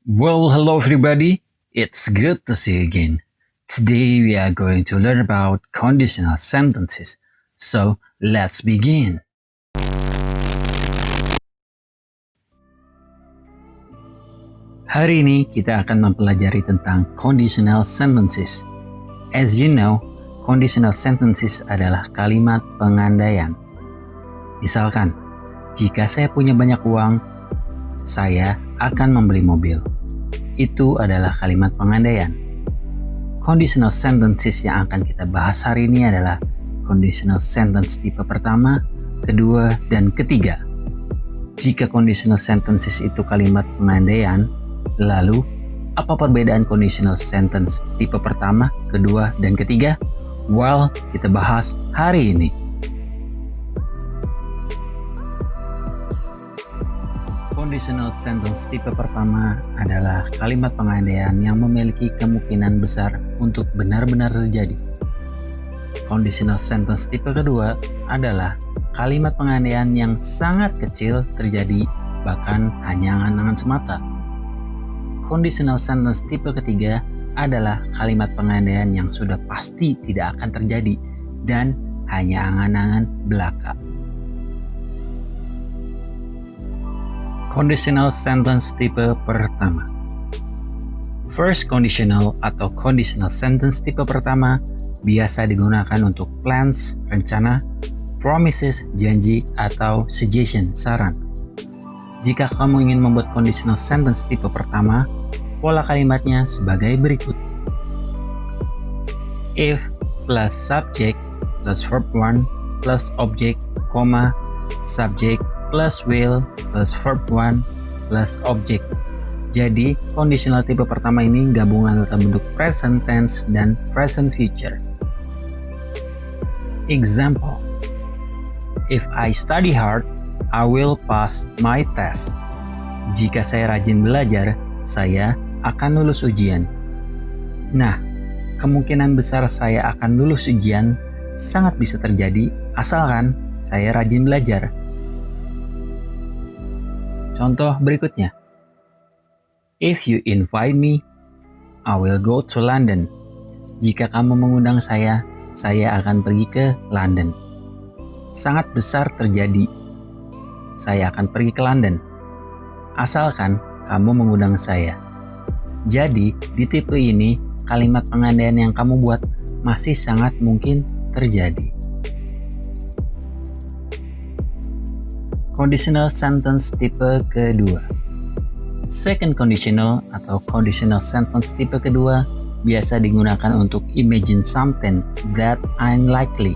Well, hello everybody. It's good to see you again. Today we are going to learn about conditional sentences. So, let's begin. Hari ini kita akan mempelajari tentang conditional sentences. As you know, conditional sentences adalah kalimat pengandaian. Misalkan, jika saya punya banyak uang, saya akan membeli mobil. Itu adalah kalimat pengandaian. Conditional sentences yang akan kita bahas hari ini adalah conditional sentence tipe pertama, kedua, dan ketiga. Jika conditional sentences itu kalimat pengandaian, lalu apa perbedaan conditional sentence tipe pertama, kedua, dan ketiga? Well, kita bahas hari ini. Conditional sentence tipe pertama adalah kalimat pengandaian yang memiliki kemungkinan besar untuk benar-benar terjadi. Conditional sentence tipe kedua adalah kalimat pengandaian yang sangat kecil terjadi, bahkan hanya angan-angan semata. Conditional sentence tipe ketiga adalah kalimat pengandaian yang sudah pasti tidak akan terjadi dan hanya angan-angan belaka. Conditional sentence tipe pertama. First conditional atau conditional sentence tipe pertama biasa digunakan untuk plans, rencana, promises, janji, atau suggestion, saran. Jika kamu ingin membuat conditional sentence tipe pertama, pola kalimatnya sebagai berikut. If plus subject plus verb 1 plus object, subject plus will plus verb 1 plus object. Jadi, conditional tipe pertama ini gabungan dalam bentuk present tense dan present future. Example: If I study hard, I will pass my test. Jika saya rajin belajar, saya akan lulus ujian. Nah, kemungkinan besar saya akan lulus ujian sangat bisa terjadi asalkan saya rajin belajar. Contoh berikutnya. If you invite me, I will go to London. Jika kamu mengundang saya akan pergi ke London. Sangat besar terjadi. Saya akan pergi ke London. Asalkan kamu mengundang saya. Jadi, di tipe ini, kalimat pengandaian yang kamu buat masih sangat mungkin terjadi. Conditional sentence tipe kedua. Second conditional atau conditional sentence tipe kedua biasa digunakan untuk imagine something that unlikely.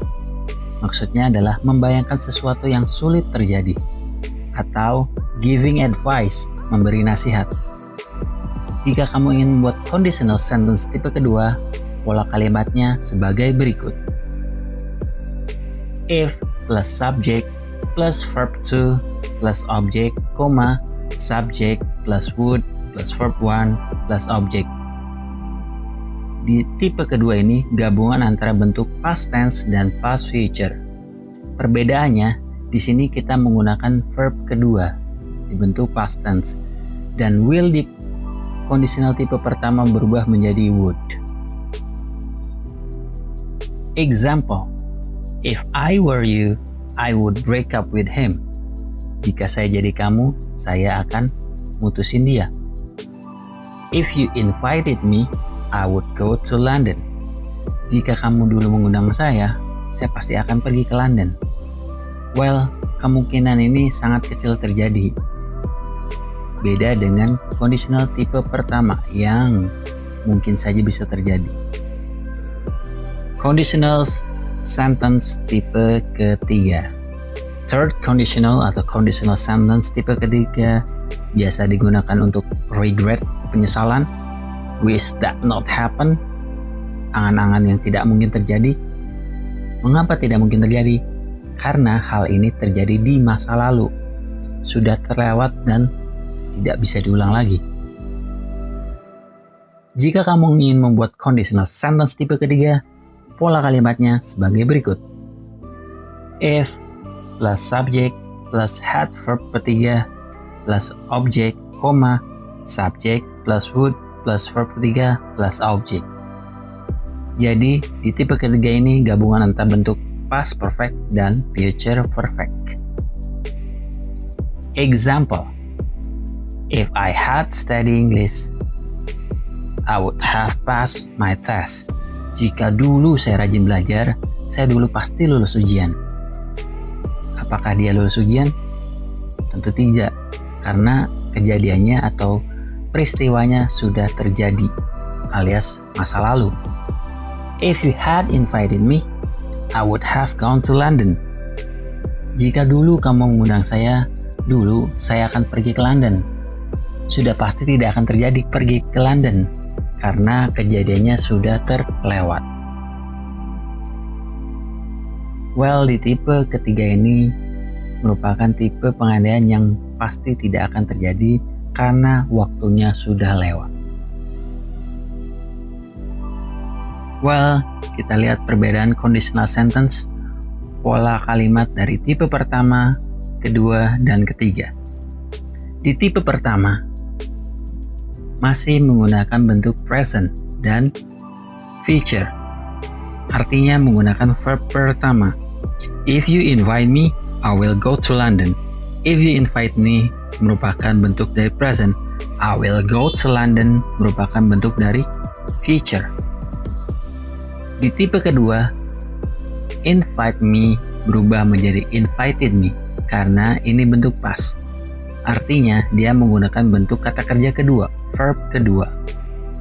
Maksudnya adalah membayangkan sesuatu yang sulit terjadi. Atau giving advice, memberi nasihat. Jika kamu ingin membuat conditional sentence tipe kedua, pola kalimatnya sebagai berikut. If plus subject plus verb 2 plus object, subject plus would plus verb 1 plus object. Di tipe kedua ini gabungan antara bentuk past tense dan past future. Perbedaannya, di sini kita menggunakan verb kedua di bentuk past tense dan will di conditional tipe pertama berubah menjadi would. Example: If I were you, I would break up with him. Jika saya jadi kamu, saya akan mutusin dia. If you invited me, I would go to London. Jika kamu dulu mengundang saya pasti akan pergi ke London. Well, kemungkinan ini sangat kecil terjadi. Beda dengan conditional tipe pertama yang mungkin saja bisa terjadi. Conditional sentence tipe ketiga. Third conditional atau conditional sentence tipe ketiga biasa digunakan untuk regret, penyesalan, wish that not happen, angan-angan yang tidak mungkin terjadi. Mengapa tidak mungkin terjadi? Karena hal ini terjadi di masa lalu, sudah terlewat dan tidak bisa diulang lagi. Jika kamu ingin membuat conditional sentence tipe ketiga, pola kalimatnya sebagai berikut. If plus subject plus had verb ketiga plus object, subject plus would plus verb ketiga plus object. Jadi di tipe ketiga ini gabungan antara bentuk past perfect dan future perfect. Example: if I had studied English, I would have passed my test. Jika dulu saya rajin belajar, saya dulu pasti lulus ujian. Apakah dia lulus ujian? Tentu tidak, karena kejadiannya atau peristiwanya sudah terjadi, alias masa lalu. If you had invited me, I would have gone to London. Jika dulu kamu mengundang saya, dulu saya akan pergi ke London. Sudah pasti tidak akan terjadi pergi ke London, karena kejadiannya sudah terlewat. Well, di tipe ketiga ini merupakan tipe pengandaian yang pasti tidak akan terjadi karena waktunya sudah lewat. Well, kita lihat perbedaan conditional sentence, pola kalimat dari tipe pertama, kedua, dan ketiga. Di tipe pertama, masih menggunakan bentuk present dan future. Artinya menggunakan verb pertama. If you invite me, I will go to London. If you invite me merupakan bentuk dari present. I will go to London merupakan bentuk dari future. Di tipe kedua, invite me berubah menjadi invited me karena ini bentuk past. Artinya dia menggunakan bentuk kata kerja kedua, verb kedua,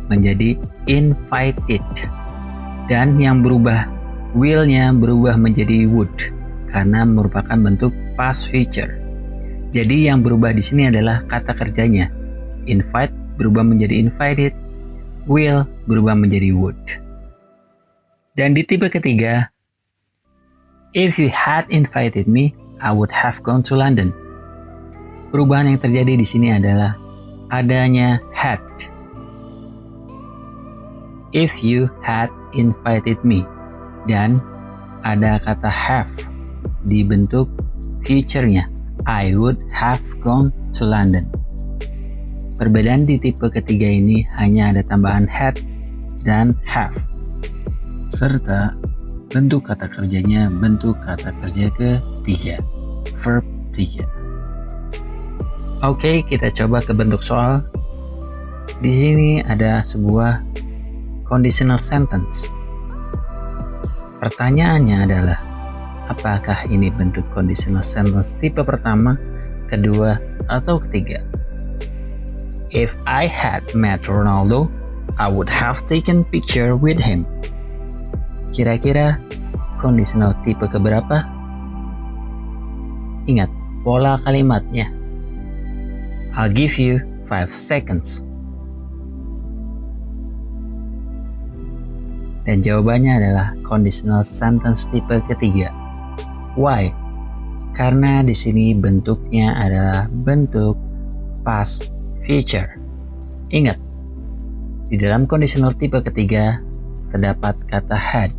menjadi invited. Dan yang berubah, will-nya berubah menjadi would, karena merupakan bentuk past future. Jadi yang berubah di sini adalah kata kerjanya. Invite berubah menjadi invited, will berubah menjadi would. Dan di tipe ketiga, if you had invited me, I would have gone to London. Perubahan yang terjadi di sini adalah adanya had. If you had invited me, dan ada kata have di bentuk future-nya. I would have gone to London. Perbedaan di tipe ketiga ini hanya ada tambahan had dan have, serta bentuk kata kerjanya bentuk kata kerja ketiga, verb 3. Oke, kita coba ke bentuk soal. Di sini ada sebuah conditional sentence. Pertanyaannya adalah, apakah ini bentuk conditional sentence tipe pertama, kedua, atau ketiga? If I had met Ronaldo, I would have taken picture with him. Kira-kira conditional tipe keberapa? Ingat, pola kalimatnya. I'll give you 5 seconds. Dan jawabannya adalah conditional sentence tipe ketiga. Why? Karena di sini bentuknya adalah bentuk past future. Ingat, di dalam conditional tipe ketiga terdapat kata had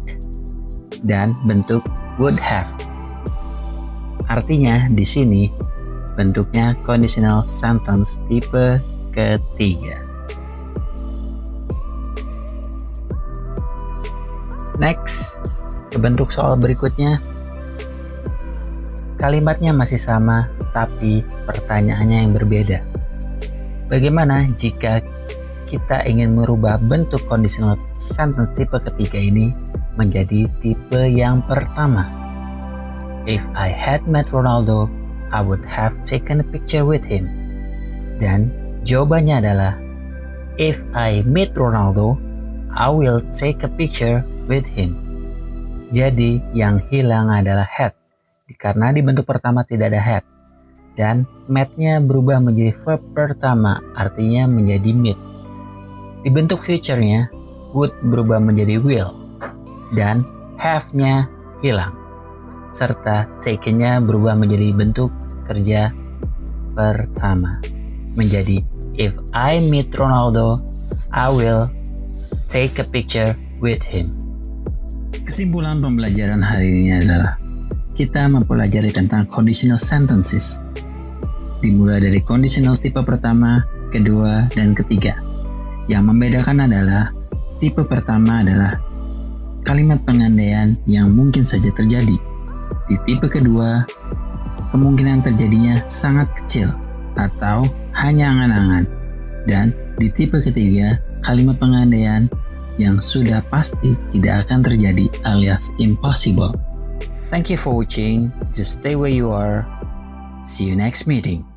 dan bentuk would have. Artinya di sini bentuknya conditional sentence tipe ketiga. Next, ke bentuk soal berikutnya. Kalimatnya masih sama, tapi pertanyaannya yang berbeda. Bagaimana jika kita ingin merubah bentuk conditional sentence tipe ketiga ini menjadi tipe yang pertama? If I had met Ronaldo, I would have taken a picture with him. Dan jawabannya adalah, if I meet Ronaldo, I will take a picture with him. Jadi yang hilang adalah had, karena di bentuk pertama tidak ada had. Dan met-nya berubah menjadi verb pertama, artinya menjadi meet. Di bentuk future-nya, would berubah menjadi will. Dan have-nya hilang. Serta taken-nya berubah menjadi bentuk kerja pertama, menjadi if I meet Ronaldo, I will take a picture with him. Kesimpulan pembelajaran hari ini adalah kita mempelajari tentang conditional sentences, dimulai dari conditional tipe pertama, kedua, dan ketiga. Yang membedakan adalah tipe pertama adalah kalimat pengandaian yang mungkin saja terjadi. Di tipe kedua, kemungkinan terjadinya sangat kecil atau hanya angan-angan. Dan di tipe ketiga, kalimat pengandaian yang sudah pasti tidak akan terjadi alias impossible. Thank you for watching. Just stay where you are. See you next meeting.